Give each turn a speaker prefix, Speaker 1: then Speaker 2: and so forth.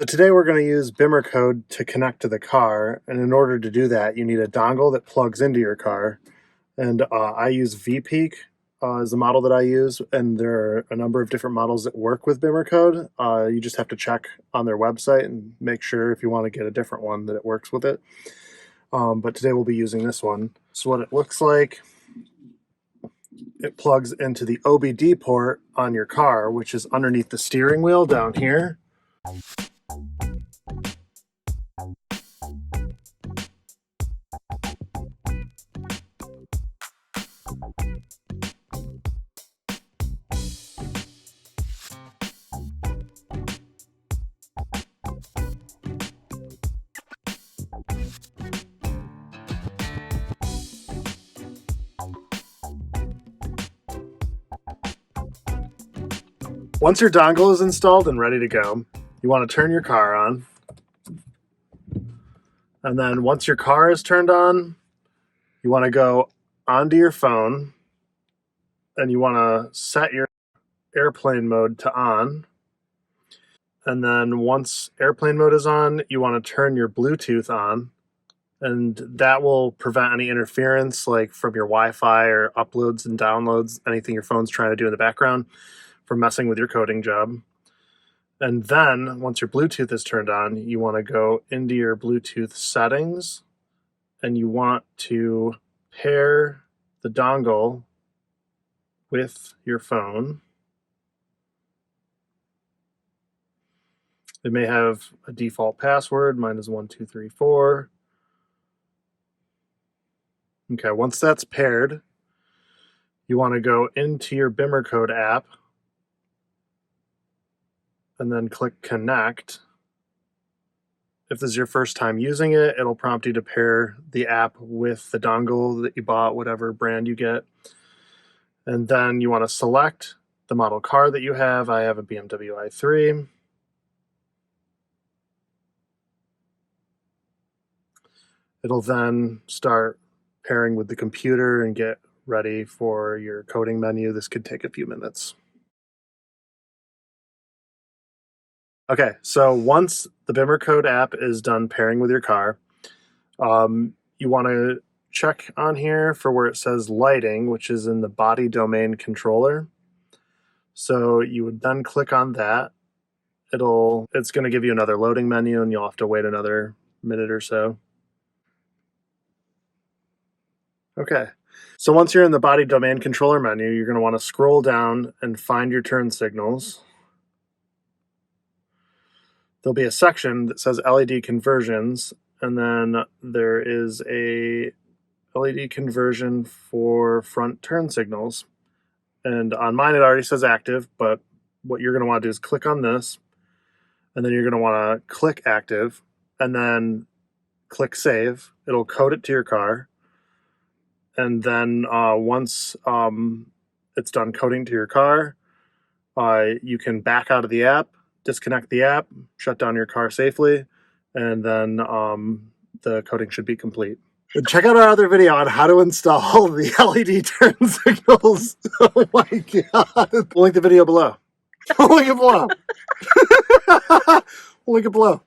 Speaker 1: So today we're going to use BimmerCode to connect to the car, and in order to do that you need a dongle that plugs into your car. And I use VPeak as the model that I use, and there are a number of different models that work with BimmerCode. You just have to check on their website and make sure if you want to get a different one that it works with it. But today we'll be using this one. So what it looks like, it plugs into the OBD port on your car, which is underneath the steering wheel down here. Once your dongle is installed and ready to go, you want to turn your car on. And then once your car is turned on, you want to go onto your phone and you want to set your airplane mode to on. And then once airplane mode is on, you want to turn your Bluetooth on, and that will prevent any interference like from your Wi-Fi or uploads and downloads, anything your phone's trying to do in the background, from messing with your coding job. And then once your Bluetooth is turned on, you want to go into your Bluetooth settings and you want to pair the dongle with your phone. It may have a default password. Mine is 1234. Okay, once that's paired, you want to go into your BimmerCode app and then click connect. If this is your first time using it, it'll prompt you to pair the app with the dongle that you bought, whatever brand you get. And then you want to select the model car that you have. I have a BMW i3. It'll then start pairing with the computer and get ready for your coding menu. This could take a few minutes. Okay, so once the BimmerCode app is done pairing with your car, you want to check on here for where it says lighting, which is in the body domain controller. So you would then click on that. It's going to give you another loading menu, and you'll have to wait another minute or so. Okay, so once you're in the body domain controller menu, you're going to want to scroll down and find your turn signals. There'll be a section that says LED conversions, and then there is a LED conversion for front turn signals. And on mine, it already says active, but what you're going to want to do is click on this, and then you're going to want to click active, and then click save. It'll code it to your car. And then once it's done coding to your car, you can back out of the app, disconnect the app, shut down your car safely, and then the coding should be complete. And check out our other video on how to install the LED turn signals. Oh my god. We'll link the video below. We'll link it below. We'll link it below.